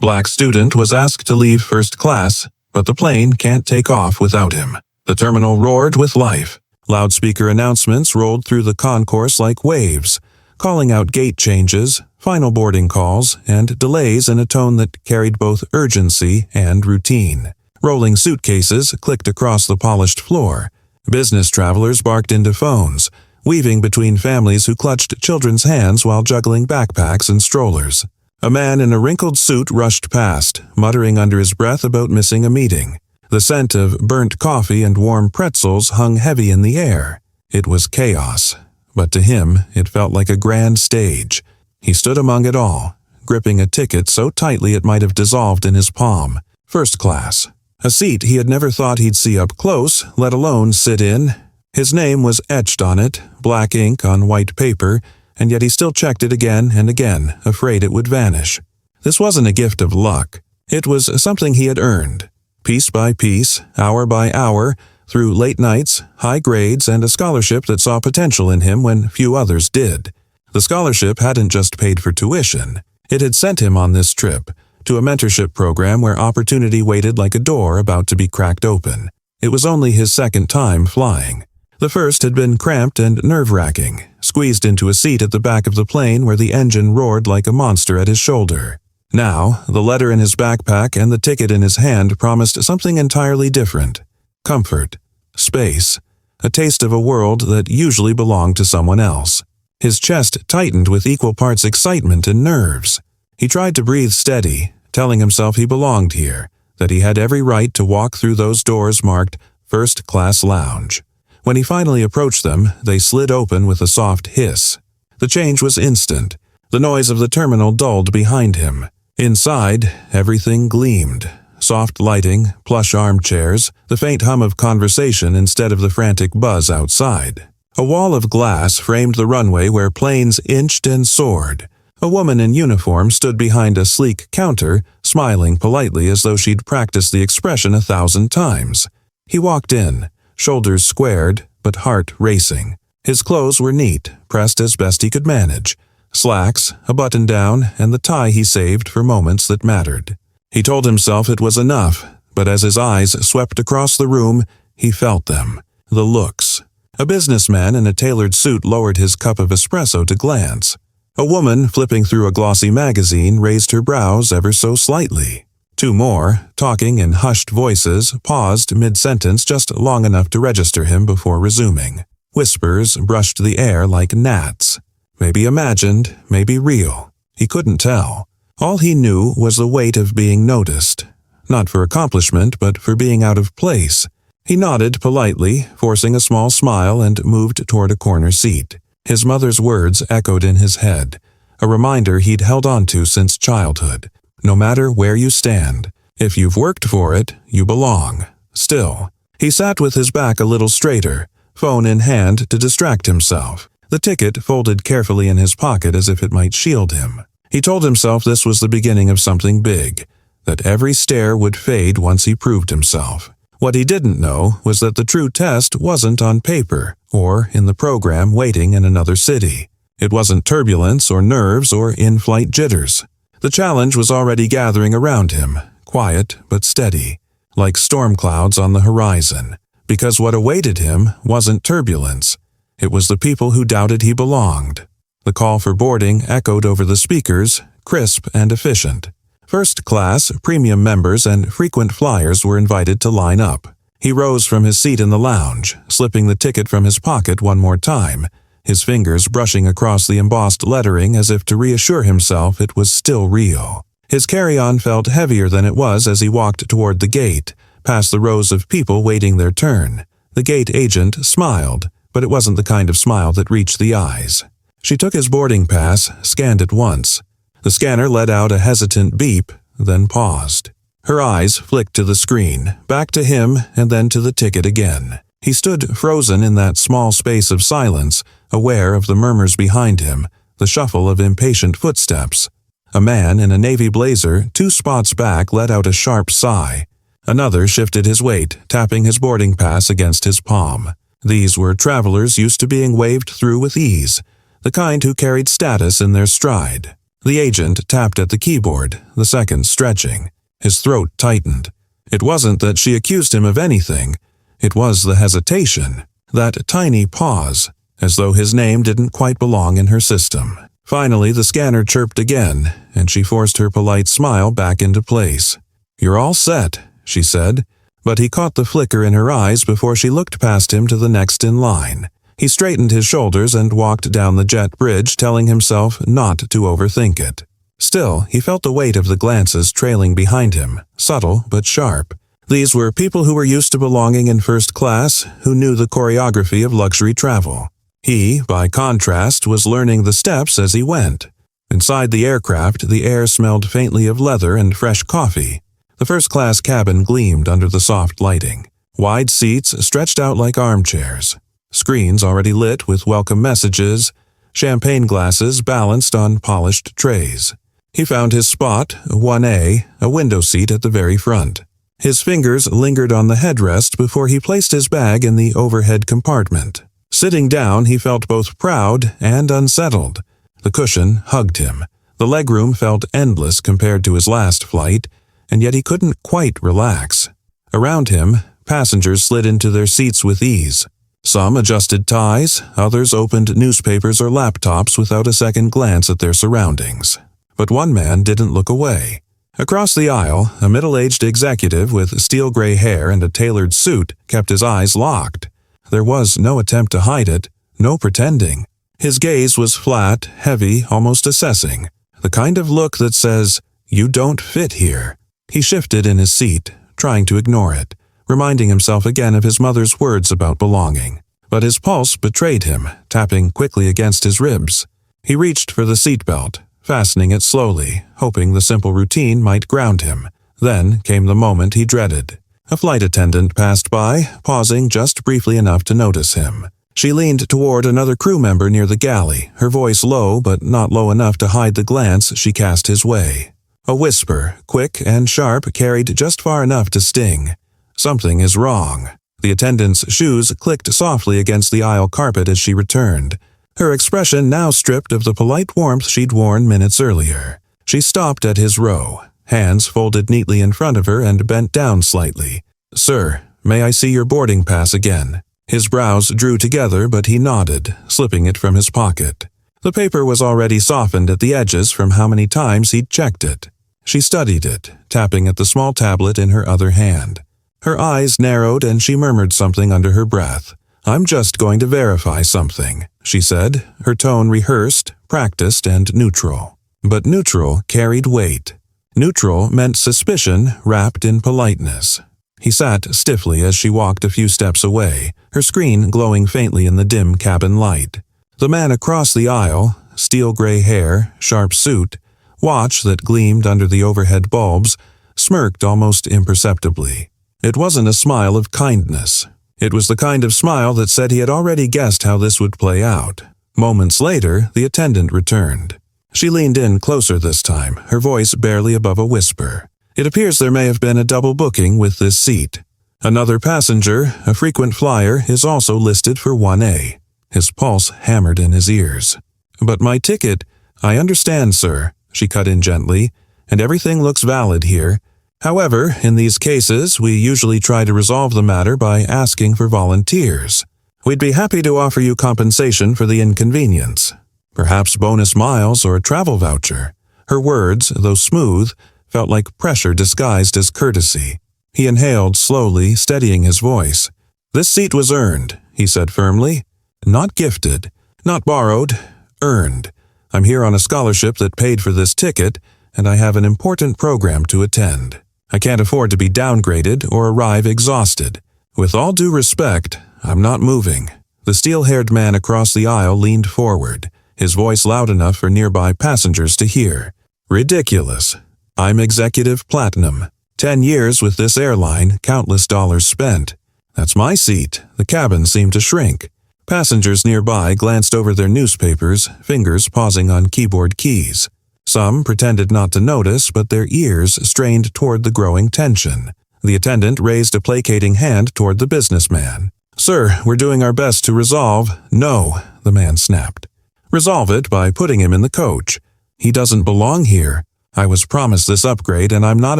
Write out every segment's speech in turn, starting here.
Black student was asked to leave first class, but the plane can't take off without him. The terminal roared with life. Loudspeaker announcements rolled through the concourse like waves, calling out gate changes, final boarding calls, and delays in a tone that carried both urgency and routine. Rolling suitcases clicked across the polished floor. Business travelers barked into phones, weaving between families who clutched children's hands while juggling backpacks and strollers. A man in a wrinkled suit rushed past, muttering under his breath about missing a meeting. The scent of burnt coffee and warm pretzels hung heavy in the air. It was chaos, but to him it felt like a grand stage. He stood among it all, gripping a ticket so tightly it might have dissolved in his palm. First class. A seat he had never thought he'd see up close, let alone sit in. His name was etched on it, black ink on white paper, and yet he still checked it again and again, afraid it would vanish. This wasn't a gift of luck. It was something he had earned. Piece by piece, hour by hour, through late nights, high grades, and a scholarship that saw potential in him when few others did. The scholarship hadn't just paid for tuition. It had sent him on this trip, to a mentorship program where opportunity waited like a door about to be cracked open. It was only his second time flying. The first had been cramped and nerve-wracking, squeezed into a seat at the back of the plane where the engine roared like a monster at his shoulder. Now, the letter in his backpack and the ticket in his hand promised something entirely different. Comfort. Space. A taste of a world that usually belonged to someone else. His chest tightened with equal parts excitement and nerves. He tried to breathe steady, telling himself he belonged here, that he had every right to walk through those doors marked First Class Lounge. When he finally approached them, they slid open with a soft hiss. The change was instant. The noise of the terminal dulled behind him. Inside, everything gleamed. Soft lighting, plush armchairs, the faint hum of conversation instead of the frantic buzz outside. A wall of glass framed the runway where planes inched and soared. A woman in uniform stood behind a sleek counter, smiling politely as though she'd practiced the expression 1,000 times. He walked in, shoulders squared, but heart racing. His clothes were neat, pressed as best he could manage. Slacks, a button-down, and the tie he saved for moments that mattered. He told himself it was enough, but as his eyes swept across the room, he felt them. The looks. A businessman in a tailored suit lowered his cup of espresso to glance. A woman flipping through a glossy magazine raised her brows ever so slightly. Two more, talking in hushed voices, paused mid-sentence just long enough to register him before resuming. Whispers brushed the air like gnats. Maybe imagined, maybe real. He couldn't tell. All he knew was the weight of being noticed. Not for accomplishment, but for being out of place. He nodded politely, forcing a small smile, and moved toward a corner seat. His mother's words echoed in his head, a reminder he'd held on to since childhood. No matter where you stand, if you've worked for it, you belong. Still, he sat with his back a little straighter, phone in hand to distract himself. The ticket folded carefully in his pocket as if it might shield him. He told himself this was the beginning of something big, that every stare would fade once he proved himself. What he didn't know was that the true test wasn't on paper or in the program waiting in another city. It wasn't turbulence or nerves or in-flight jitters. The challenge was already gathering around him, quiet but steady, like storm clouds on the horizon, because what awaited him wasn't turbulence. It was the people who doubted he belonged. The call for boarding echoed over the speakers, crisp and efficient. First class, premium members, and frequent flyers were invited to line up. He rose from his seat in the lounge, slipping the ticket from his pocket one more time, his fingers brushing across the embossed lettering as if to reassure himself it was still real. His carry-on felt heavier than it was as he walked toward the gate, past the rows of people waiting their turn. The gate agent smiled, but it wasn't the kind of smile that reached the eyes. She took his boarding pass, scanned it once. The scanner let out a hesitant beep, then paused. Her eyes flicked to the screen, back to him, and then to the ticket again. He stood frozen in that small space of silence, aware of the murmurs behind him, the shuffle of impatient footsteps. A man in a navy blazer, 2 spots back, let out a sharp sigh. Another shifted his weight, tapping his boarding pass against his palm. These were travelers used to being waved through with ease, the kind who carried status in their stride. The agent tapped at the keyboard, the seconds stretching. His throat tightened. It wasn't that she accused him of anything. It was the hesitation, that tiny pause, as though his name didn't quite belong in her system. Finally, the scanner chirped again, and she forced her polite smile back into place. "You're all set," she said, but he caught the flicker in her eyes before she looked past him to the next in line. He straightened his shoulders and walked down the jet bridge, telling himself not to overthink it. Still, he felt the weight of the glances trailing behind him, subtle but sharp. These were people who were used to belonging in first class, who knew the choreography of luxury travel. He, by contrast, was learning the steps as he went. Inside the aircraft, the air smelled faintly of leather and fresh coffee. The first-class cabin gleamed under the soft lighting. Wide seats stretched out like armchairs. Screens already lit with welcome messages, champagne glasses balanced on polished trays. He found his spot, 1A, a window seat at the very front. His fingers lingered on the headrest before he placed his bag in the overhead compartment. Sitting down, he felt both proud and unsettled. The cushion hugged him. The legroom felt endless compared to his last flight, and yet he couldn't quite relax. Around him, passengers slid into their seats with ease. Some adjusted ties, others opened newspapers or laptops without a second glance at their surroundings. But one man didn't look away. Across the aisle, a middle-aged executive with steel-gray hair and a tailored suit kept his eyes locked. There was no attempt to hide it, no pretending. His gaze was flat, heavy, almost assessing, the kind of look that says, "You don't fit here." He shifted in his seat, trying to ignore it, reminding himself again of his mother's words about belonging. But his pulse betrayed him, tapping quickly against his ribs. He reached for the seatbelt, fastening it slowly, hoping the simple routine might ground him. Then came the moment he dreaded. A flight attendant passed by, pausing just briefly enough to notice him. She leaned toward another crew member near the galley, her voice low but not low enough to hide the glance she cast his way. A whisper, quick and sharp, carried just far enough to sting. "Something is wrong." The attendant's shoes clicked softly against the aisle carpet as she returned, her expression now stripped of the polite warmth she'd worn minutes earlier. She stopped at his row, hands folded neatly in front of her and bent down slightly. "Sir, may I see your boarding pass again?" His brows drew together, but he nodded, slipping it from his pocket. The paper was already softened at the edges from how many times he'd checked it. She studied it, tapping at the small tablet in her other hand. Her eyes narrowed and she murmured something under her breath. "I'm just going to verify something," she said, her tone rehearsed, practiced, and neutral. But neutral carried weight. Neutral meant suspicion wrapped in politeness. He sat stiffly as she walked a few steps away, her screen glowing faintly in the dim cabin light. The man across the aisle, steel-gray hair, sharp suit, watch that gleamed under the overhead bulbs, smirked almost imperceptibly. It wasn't a smile of kindness. It was the kind of smile that said he had already guessed how this would play out. Moments later, the attendant returned. She leaned in closer this time, her voice barely above a whisper. "It appears there may have been a double booking with this seat. Another passenger, a frequent flyer, is also listed for 1A. His pulse hammered in his ears. "But my ticket—" "I understand, sir," she cut in gently, "and everything looks valid here. However, in these cases, we usually try to resolve the matter by asking for volunteers. We'd be happy to offer you compensation for the inconvenience. Perhaps bonus miles or a travel voucher." Her words, though smooth, felt like pressure disguised as courtesy. He inhaled slowly, steadying his voice. "This seat was earned," he said firmly. "Not gifted, not borrowed, earned. I'm here on a scholarship that paid for this ticket, and I have an important program to attend. I can't afford to be downgraded or arrive exhausted. With all due respect, I'm not moving." The steel-haired man across the aisle leaned forward, his voice loud enough for nearby passengers to hear. "Ridiculous. I'm Executive Platinum. 10 years with this airline, countless dollars spent. That's my seat." The cabin seemed to shrink. Passengers nearby glanced over their newspapers, fingers pausing on keyboard keys. Some pretended not to notice, but their ears strained toward the growing tension. The attendant raised a placating hand toward the businessman. "Sir, we're doing our best to resolve—" "No," the man snapped. "Resolve it by putting him in the coach. He doesn't belong here. I was promised this upgrade and I'm not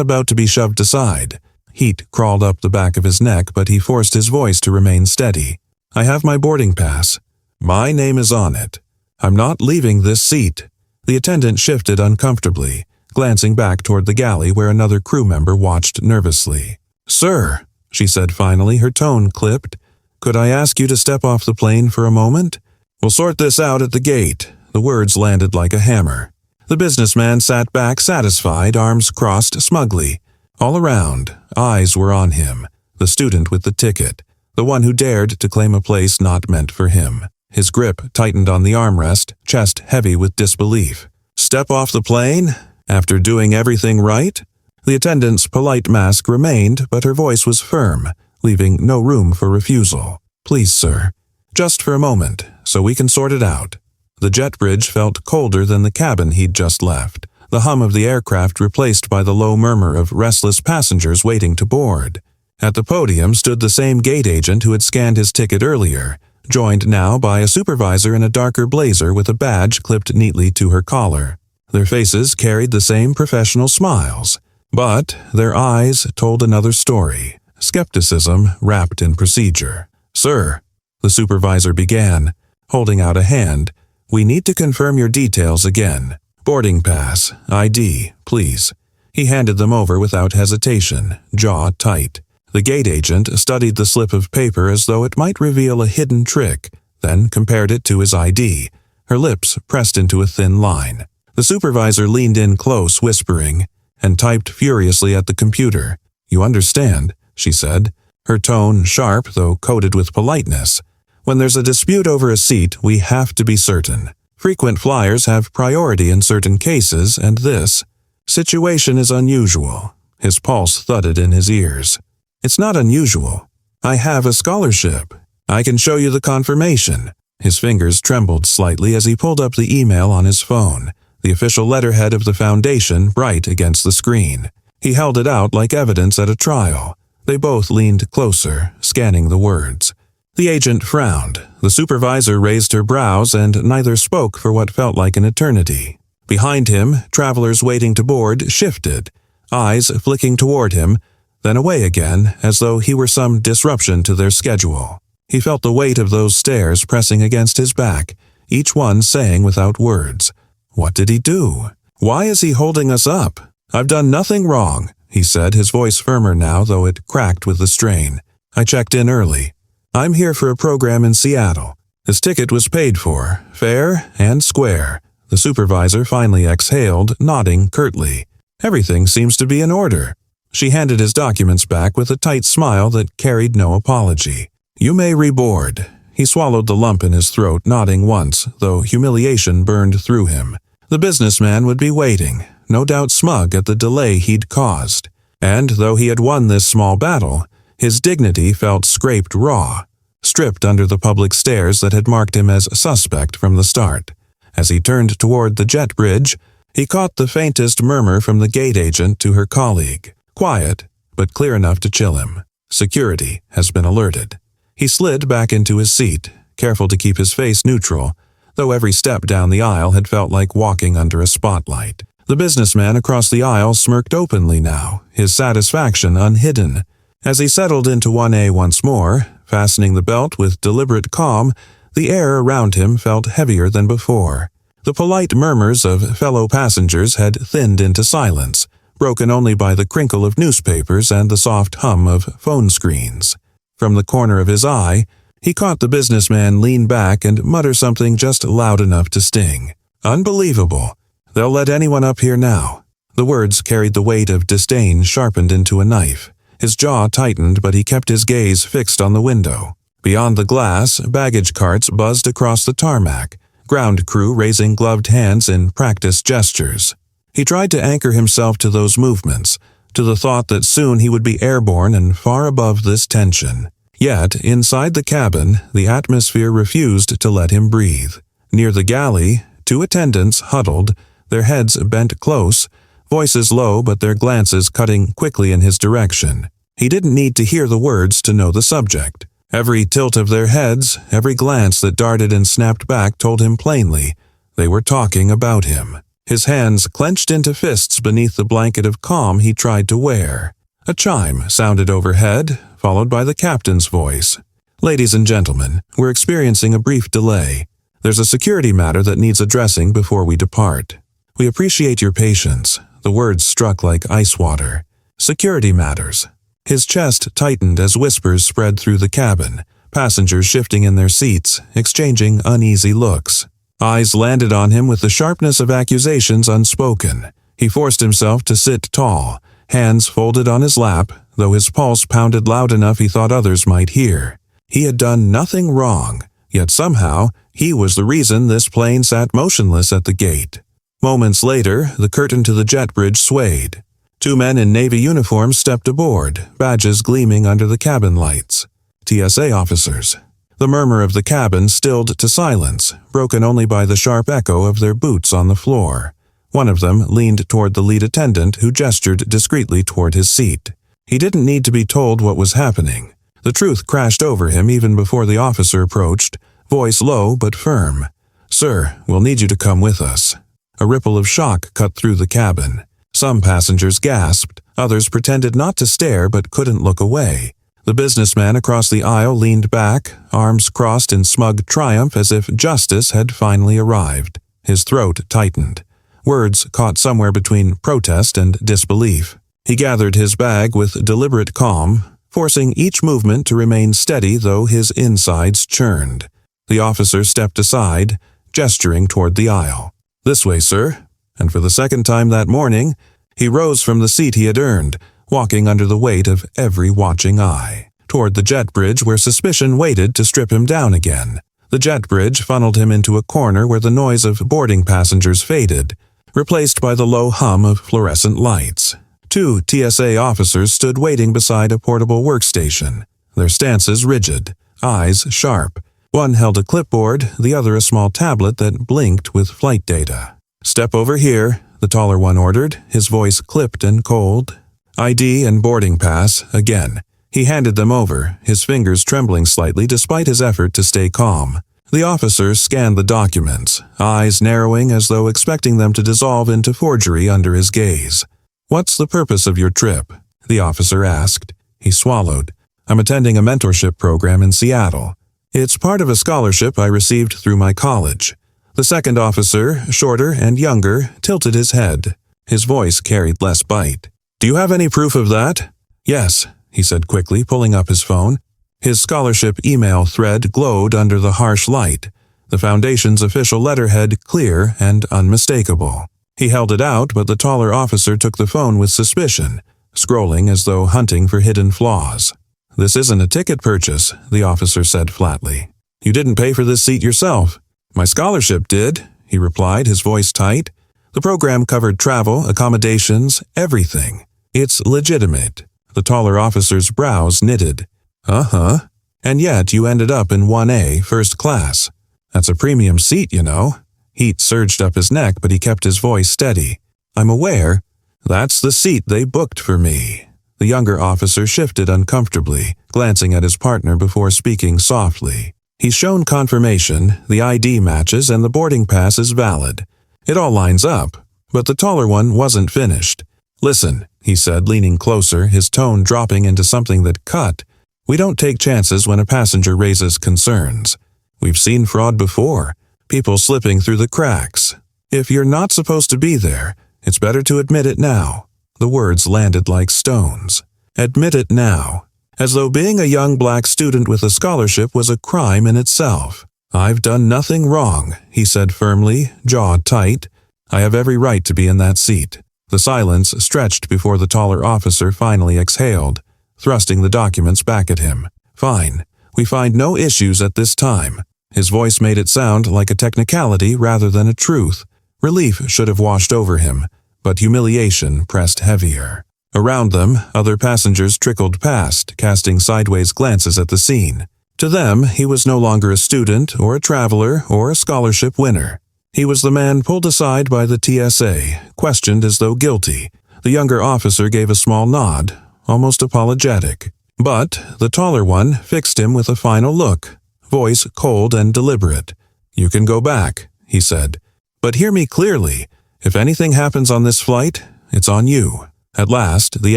about to be shoved aside. Heat crawled up the back of his neck, but he forced his voice to remain steady. I have my boarding pass. My name is on it. I'm not leaving this seat. The attendant shifted uncomfortably, glancing back toward the galley where another crew member watched nervously. Sir, she said finally, her tone clipped. Could I ask you to step off the plane for a moment? We'll sort this out at the gate. The words landed like a hammer. The businessman sat back satisfied, arms crossed smugly. All around, eyes were on him, the student with the ticket, the one who dared to claim a place not meant for him. His grip tightened on the armrest, chest heavy with disbelief. Step off the plane? After doing everything right? The attendant's polite mask remained, but her voice was firm, leaving no room for refusal. Please, sir. Just for a moment, so we can sort it out. The jet bridge felt colder than the cabin he'd just left, the hum of the aircraft replaced by the low murmur of restless passengers waiting to board. At the podium stood the same gate agent who had scanned his ticket earlier, joined now by a supervisor in a darker blazer with a badge clipped neatly to her collar. Their faces carried the same professional smiles, but their eyes told another story, skepticism wrapped in procedure. Sir, the supervisor began, holding out a hand, we need to confirm your details again. Boarding pass, ID, please. He handed them over without hesitation, jaw tight. The gate agent studied the slip of paper as though it might reveal a hidden trick, then compared it to his ID, her lips pressed into a thin line. The supervisor leaned in close, whispering, and typed furiously at the computer. You understand, she said, her tone sharp though coated with politeness. When there's a dispute over a seat, we have to be certain. Frequent flyers have priority in certain cases, and this situation is unusual. His pulse thudded in his ears. It's not unusual. I have a scholarship. I can show you the confirmation. His fingers trembled slightly as he pulled up the email on his phone, the official letterhead of the foundation bright against the screen. He held it out like evidence at a trial. They both leaned closer, scanning the words. The agent frowned. The supervisor raised her brows, and neither spoke for what felt like an eternity. Behind him, travelers waiting to board shifted, eyes flicking toward him, then away again, as though he were some disruption to their schedule. He felt the weight of those stares pressing against his back, each one saying without words, What did he do? Why is he holding us up? I've done nothing wrong, he said, his voice firmer now, though it cracked with the strain. I checked in early. I'm here for a program in Seattle. His ticket was paid for, fair and square. The supervisor finally exhaled, nodding curtly. Everything seems to be in order. She handed his documents back with a tight smile that carried no apology. You may reboard. He swallowed the lump in his throat, nodding once, though humiliation burned through him. The businessman would be waiting, no doubt smug at the delay he'd caused. And though he had won this small battle, his dignity felt scraped raw, stripped under the public stares that had marked him as suspect from the start. As he turned toward the jet bridge, he caught the faintest murmur from the gate agent to her colleague. Quiet, but clear enough to chill him. Security has been alerted. He slid back into his seat, careful to keep his face neutral, though every step down the aisle had felt like walking under a spotlight. The businessman across the aisle smirked openly now, his satisfaction unhidden. As he settled into 1A once more, fastening the belt with deliberate calm, the air around him felt heavier than before. The polite murmurs of fellow passengers had thinned into silence, broken only by the crinkle of newspapers and the soft hum of phone screens. From the corner of his eye, he caught the businessman lean back and mutter something just loud enough to sting. Unbelievable. They'll let anyone up here now. The words carried the weight of disdain sharpened into a knife. His jaw tightened, but he kept his gaze fixed on the window. Beyond the glass, baggage carts buzzed across the tarmac, ground crew raising gloved hands in practiced gestures. He tried to anchor himself to those movements, to the thought that soon he would be airborne and far above this tension. Yet, inside the cabin, the atmosphere refused to let him breathe. Near the galley, two attendants huddled, their heads bent close, voices low but their glances cutting quickly in his direction. He didn't need to hear the words to know the subject. Every tilt of their heads, every glance that darted and snapped back told him plainly they were talking about him. his hands clenched into fists beneath the blanket of calm he tried to wear. A chime sounded overhead, followed by the captain's voice. "Ladies and gentlemen, we're experiencing a brief delay. There's a security matter that needs addressing before we depart. We appreciate your patience." The words struck like ice water. Security matters. His chest tightened as whispers spread through the cabin, passengers shifting in their seats, exchanging uneasy looks. Eyes landed on him with the sharpness of accusations unspoken. He forced himself to sit tall, hands folded on his lap, though his pulse pounded loud enough he thought others might hear. He had done nothing wrong, yet somehow he was the reason this plane sat motionless at the gate. Moments later, the curtain to the jet bridge swayed. 2 men in Navy uniforms stepped aboard, badges gleaming under the cabin lights. TSA officers. The murmur of the cabin stilled to silence, broken only by the sharp echo of their boots on the floor. One of them leaned toward the lead attendant, who gestured discreetly toward his seat. He didn't need to be told what was happening. The truth crashed over him even before the officer approached, voice low but firm. "Sir, we'll need you to come with us." A ripple of shock cut through the cabin. Some passengers gasped, others pretended not to stare but couldn't look away. The businessman across the aisle leaned back, arms crossed in smug triumph as if justice had finally arrived. His throat tightened. Words caught somewhere between protest and disbelief. He gathered his bag with deliberate calm, forcing each movement to remain steady though his insides churned. The officer stepped aside, gesturing toward the aisle. "This way, sir." And for the second time that morning, he rose from the seat he had earned, walking under the weight of every watching eye, toward the jet bridge where suspicion waited to strip him down again. The jet bridge funneled him into a corner where the noise of boarding passengers faded, replaced by the low hum of fluorescent lights. 2 TSA officers stood waiting beside a portable workstation, their stances rigid, eyes sharp. One held a clipboard, the other a small tablet that blinked with flight data. "Step over here," the taller one ordered, his voice clipped and cold. "ID and boarding pass," again. He handed them over, his fingers trembling slightly despite his effort to stay calm. The officer scanned the documents, eyes narrowing as though expecting them to dissolve into forgery under his gaze. "What's the purpose of your trip?" the officer asked. He swallowed. "I'm attending a mentorship program in Seattle. It's part of a scholarship I received through my college." The second officer, shorter and younger, tilted his head. His voice carried less bite. "Do you have any proof of that?" "Yes," he said quickly, pulling up his phone. His scholarship email thread glowed under the harsh light, the Foundation's official letterhead clear and unmistakable. He held it out, but the taller officer took the phone with suspicion, scrolling as though hunting for hidden flaws. "This isn't a ticket purchase," the officer said flatly. "You didn't pay for this seat yourself." "My scholarship did," he replied, his voice tight. "The program covered travel, accommodations, everything. It's legitimate." The taller officer's brows knitted. "Uh-huh. And yet you ended up in 1A, first class. That's a premium seat, you know." Heat surged up his neck, but he kept his voice steady. "I'm aware. That's the seat they booked for me." The younger officer shifted uncomfortably, glancing at his partner before speaking softly. "He's shown confirmation, the ID matches, and the boarding pass is valid. It all lines up, but the taller one wasn't finished. Listen," he said, leaning closer, his tone dropping into something that cut. "We don't take chances when a passenger raises concerns. We've seen fraud before, people slipping through the cracks. If you're not supposed to be there, it's better to admit it now." The words landed like stones. Admit it now. As though being a young black student with a scholarship was a crime in itself. "I've done nothing wrong," he said firmly, jaw tight. "I have every right to be in that seat." The silence stretched before the taller officer finally exhaled, thrusting the documents back at him. "Fine. We find no issues at this time." His voice made it sound like a technicality rather than a truth. Relief should have washed over him, but humiliation pressed heavier. Around them, other passengers trickled past, casting sideways glances at the scene. To them, he was no longer a student or a traveler or a scholarship winner. He was the man pulled aside by the TSA, questioned as though guilty. The younger officer gave a small nod, almost apologetic. But the taller one fixed him with a final look, voice cold and deliberate. "You can go back," he said. "But hear me clearly. If anything happens on this flight, it's on you." At last, the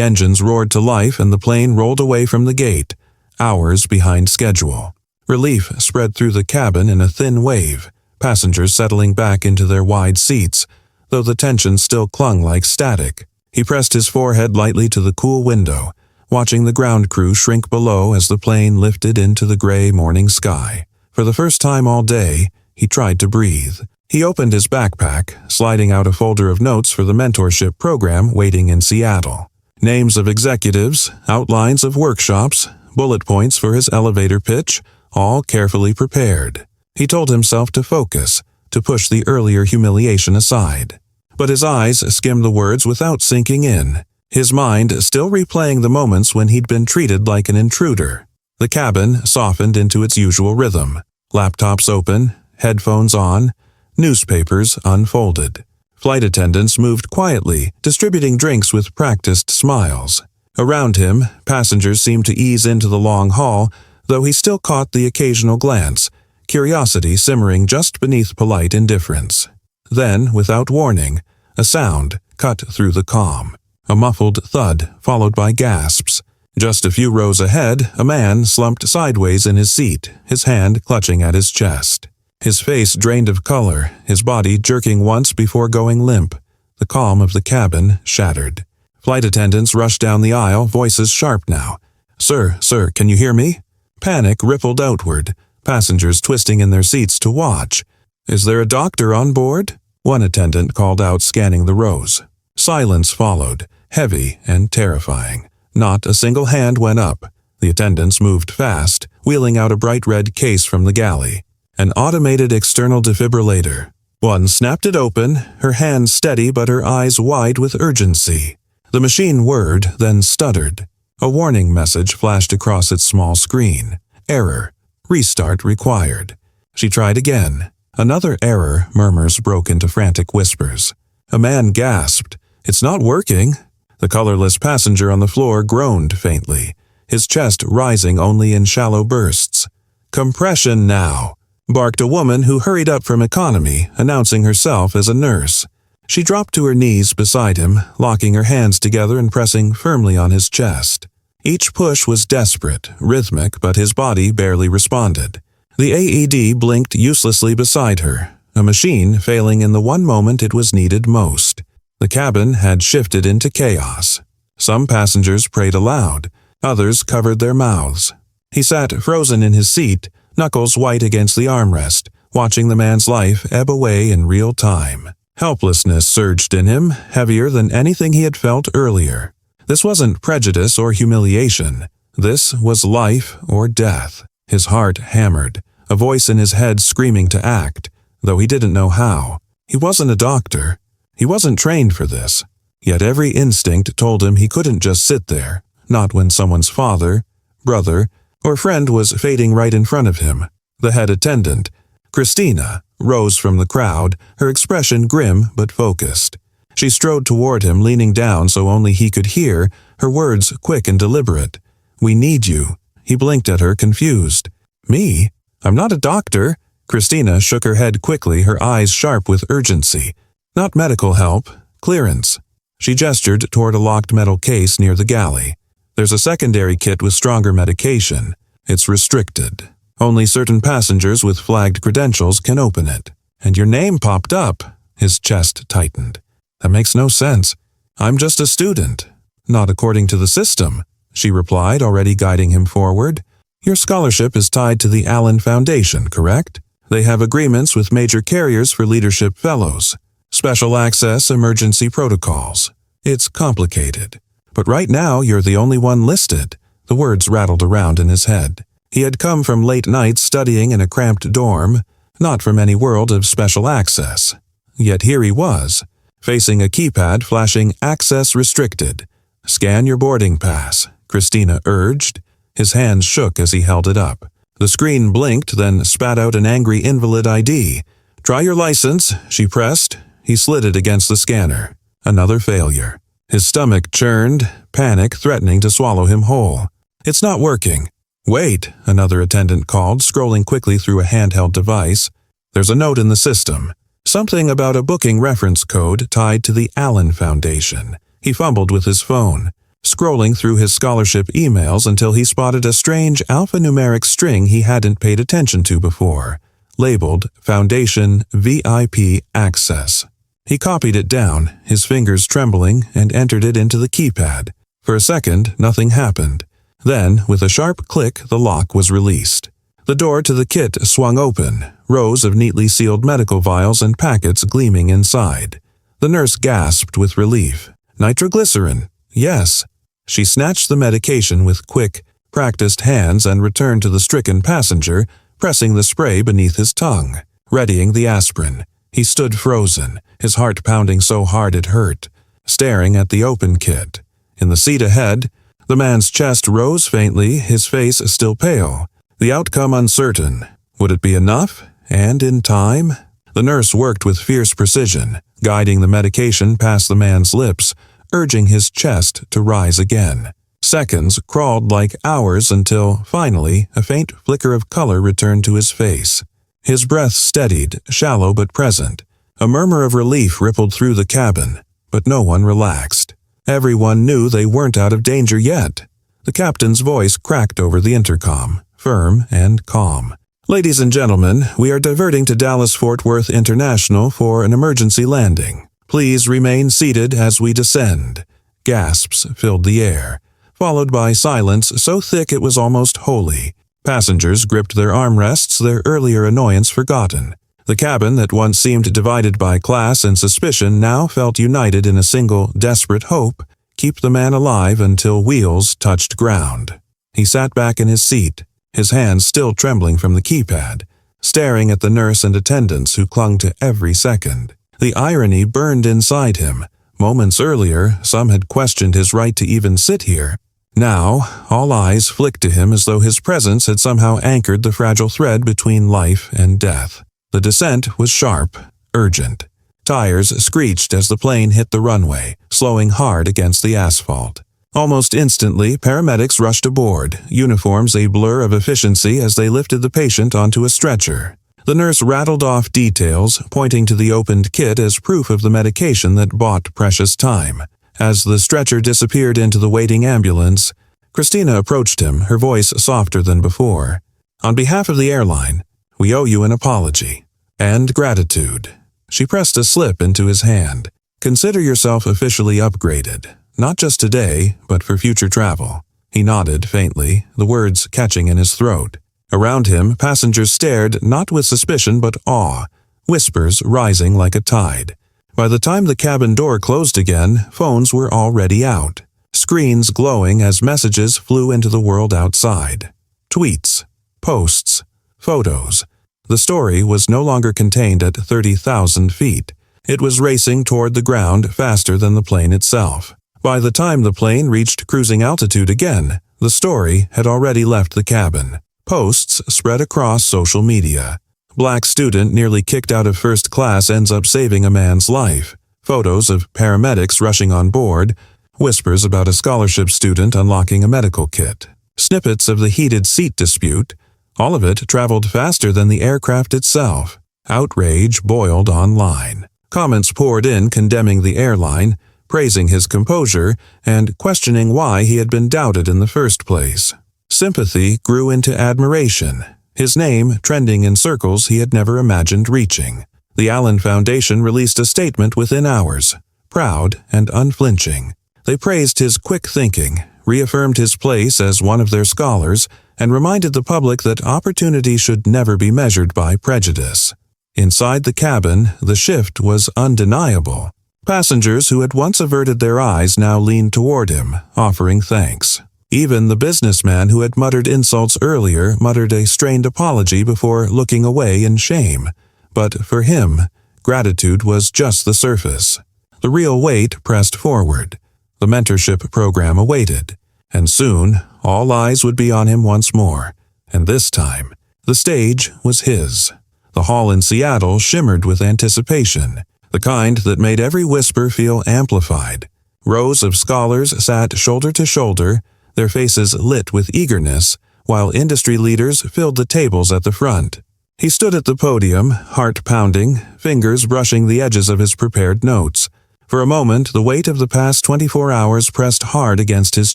engines roared to life and the plane rolled away from the gate, hours behind schedule. Relief spread through the cabin in a thin wave, passengers settling back into their wide seats, though the tension still clung like static. He pressed his forehead lightly to the cool window, watching the ground crew shrink below as the plane lifted into the gray morning sky. For the first time all day, he tried to breathe. He opened his backpack, sliding out a folder of notes for the mentorship program waiting in Seattle. Names of executives, outlines of workshops, bullet points for his elevator pitch, all carefully prepared. He told himself to focus, to push the earlier humiliation aside. But his eyes skimmed the words without sinking in, his mind still replaying the moments when he'd been treated like an intruder. The cabin softened into its usual rhythm. Laptops open, headphones on, newspapers unfolded. Flight attendants moved quietly, distributing drinks with practiced smiles. Around him, passengers seemed to ease into the long hall, though he still caught the occasional glance, curiosity simmering just beneath polite indifference. Then, without warning, a sound cut through the calm. A muffled thud, followed by gasps. Just a few rows ahead, a man slumped sideways in his seat, his hand clutching at his chest. His face drained of color, his body jerking once before going limp. The calm of the cabin shattered. Flight attendants rushed down the aisle, voices sharp now. Sir, can you hear me?" Panic rippled outward, passengers twisting in their seats to watch. "Is there a doctor on board?" one attendant called out, scanning the rows. Silence followed, heavy and terrifying. Not a single hand went up. The attendants moved fast, wheeling out a bright red case from the galley. An automated external defibrillator. One snapped it open, her hand steady but her eyes wide with urgency. The machine whirred, then stuttered. A warning message flashed across its small screen. Error. Restart required. She tried again. Another error, murmurs broke into frantic whispers. A man gasped. "It's not working." The colorless passenger on the floor groaned faintly, his chest rising only in shallow bursts. "Compression now," barked a woman who hurried up from economy, announcing herself as a nurse. She dropped to her knees beside him, locking her hands together and pressing firmly on his chest. Each push was desperate, rhythmic, but his body barely responded. The AED blinked uselessly beside her, a machine failing in the one moment it was needed most. The cabin had shifted into chaos. Some passengers prayed aloud, others covered their mouths. He sat frozen in his seat, knuckles white against the armrest, watching the man's life ebb away in real time. Helplessness surged in him, heavier than anything he had felt earlier. This wasn't prejudice or humiliation. This was life or death. His heart hammered, a voice in his head screaming to act, though he didn't know how. He wasn't a doctor. He wasn't trained for this. Yet every instinct told him he couldn't just sit there, not when someone's father, brother, or friend was fading right in front of him. The head attendant, Christina, rose from the crowd, her expression grim but focused. She strode toward him, leaning down so only he could hear, her words quick and deliberate. "We need you." He blinked at her, confused. "Me? I'm not a doctor." Christina shook her head quickly, her eyes sharp with urgency. "Not medical help. Clearance." She gestured toward a locked metal case near the galley. "There's a secondary kit with stronger medication. It's restricted. Only certain passengers with flagged credentials can open it." "And your name popped up." His chest tightened. "That makes no sense. I'm just a student." "Not according to the system," she replied, already guiding him forward. "Your scholarship is tied to the Allen Foundation, correct? They have agreements with major carriers for leadership fellows. Special access emergency protocols. It's complicated. But right now you're the only one listed." The words rattled around in his head. He had come from late nights studying in a cramped dorm, not from any world of special access. Yet here he was, facing a keypad flashing "Access Restricted." "Scan your boarding pass," Christina urged. His hands shook as he held it up. The screen blinked, then spat out an angry invalid ID. "Try your license," she pressed. He slid it against the scanner. Another failure. His stomach churned, panic threatening to swallow him whole. "It's not working." "Wait," another attendant called, scrolling quickly through a handheld device. "There's a note in the system. Something about a booking reference code tied to the Allen Foundation. He fumbled with his phone, scrolling through his scholarship emails until he spotted a strange alphanumeric string he hadn't paid attention to before, labeled Foundation VIP Access. He copied it down, his fingers trembling, and entered it into the keypad. For a second, nothing happened. Then, with a sharp click, the lock was released. The door to the kit swung open, rows of neatly sealed medical vials and packets gleaming inside. The nurse gasped with relief. Nitroglycerin. Yes. She snatched the medication with quick, practiced hands and returned to the stricken passenger, pressing the spray beneath his tongue, readying the aspirin. He stood frozen, his heart pounding so hard it hurt, staring at the open kit. In the seat ahead, the man's chest rose faintly, his face still pale, the outcome uncertain. Would it be enough? And in time? The nurse worked with fierce precision, guiding the medication past the man's lips, urging his chest to rise again. Seconds crawled like hours until, finally, a faint flicker of color returned to his face. His breath steadied, shallow but present. A murmur of relief rippled through the cabin, but no one relaxed. Everyone knew they weren't out of danger yet. The captain's voice cracked over the intercom, firm and calm. Ladies and gentlemen, we are diverting to Dallas-Fort Worth International for an emergency landing. Please remain seated as we descend. Gasps filled the air, followed by silence so thick it was almost holy. Passengers gripped their armrests, their earlier annoyance forgotten. The cabin that once seemed divided by class and suspicion now felt united in a single, desperate hope: keep the man alive until wheels touched ground. He sat back in his seat, his hands still trembling from the keypad, staring at the nurse and attendants who clung to every second. The irony burned inside him. Moments earlier, some had questioned his right to even sit here. Now, all eyes flicked to him as though his presence had somehow anchored the fragile thread between life and death. The descent was sharp, urgent. Tires screeched as the plane hit the runway, slowing hard against the asphalt. Almost instantly, paramedics rushed aboard, uniforms a blur of efficiency as they lifted the patient onto a stretcher. The nurse rattled off details, pointing to the opened kit as proof of the medication that bought precious time. As the stretcher disappeared into the waiting ambulance, Christina approached him, her voice softer than before. On behalf of the airline, we owe you an apology. And gratitude. She pressed a slip into his hand. Consider yourself officially upgraded, not just today, but for future travel. He nodded faintly, the words catching in his throat. Around him, passengers stared not with suspicion but awe, whispers rising like a tide. By the time the cabin door closed again, phones were already out, screens glowing as messages flew into the world outside. Tweets, posts, photos. The story was no longer contained at 30,000 feet. It was racing toward the ground faster than the plane itself. By the time the plane reached cruising altitude again, the story had already left the cabin. Posts spread across social media. Black student nearly kicked out of first class ends up saving a man's life. Photos of paramedics rushing on board. Whispers about a scholarship student unlocking a medical kit. Snippets of the heated seat dispute. All of it traveled faster than the aircraft itself. Outrage boiled online. Comments poured in condemning the airline, praising his composure, and questioning why he had been doubted in the first place. Sympathy grew into admiration, his name trending in circles he had never imagined reaching. The Allen Foundation released a statement within hours, proud and unflinching. They praised his quick thinking, reaffirmed his place as one of their scholars, and reminded the public that opportunity should never be measured by prejudice. Inside the cabin, the shift was undeniable. Passengers who had once averted their eyes now leaned toward him, offering thanks. Even the businessman who had muttered insults earlier muttered a strained apology before looking away in shame. But for him, gratitude was just the surface. The real weight pressed forward. The mentorship program awaited. And soon, all eyes would be on him once more. And this time, the stage was his. The hall in Seattle shimmered with anticipation, the kind that made every whisper feel amplified. Rows of scholars sat shoulder to shoulder, their faces lit with eagerness, while industry leaders filled the tables at the front. He stood at the podium, heart pounding, fingers brushing the edges of his prepared notes. For a moment, the weight of the past 24 hours pressed hard against his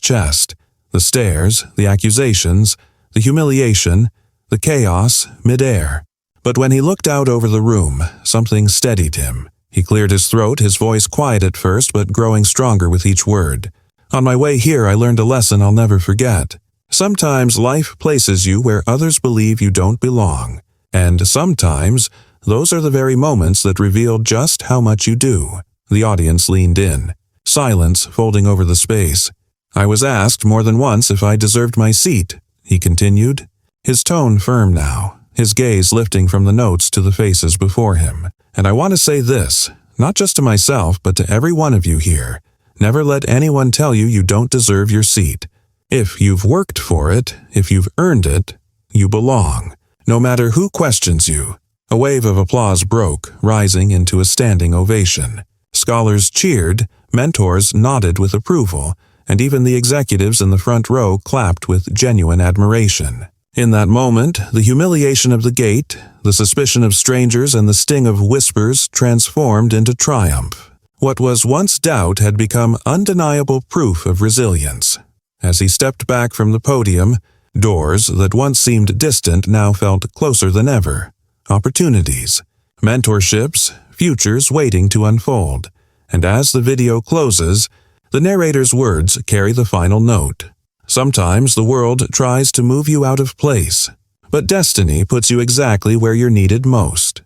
chest. The stares, the accusations, the humiliation, the chaos, midair. But when he looked out over the room, something steadied him. He cleared his throat, his voice quiet at first but growing stronger with each word. On my way here, I learned a lesson I'll never forget. Sometimes life places you where others believe you don't belong. And sometimes, those are the very moments that reveal just how much you do. The audience leaned in, silence folding over the space. I was asked more than once if I deserved my seat, he continued, his tone firm now, his gaze lifting from the notes to the faces before him. And I want to say this, not just to myself, but to every one of you here. Never let anyone tell you you don't deserve your seat. If you've worked for it, if you've earned it, you belong. No matter who questions you. A wave of applause broke, rising into a standing ovation. Scholars cheered, mentors nodded with approval, and even the executives in the front row clapped with genuine admiration. In that moment, the humiliation of the gate, the suspicion of strangers, and the sting of whispers transformed into triumph. What was once doubt had become undeniable proof of resilience. As he stepped back from the podium, doors that once seemed distant now felt closer than ever. Opportunities, mentorships, futures waiting to unfold. And as the video closes, the narrator's words carry the final note. Sometimes the world tries to move you out of place, but destiny puts you exactly where you're needed most.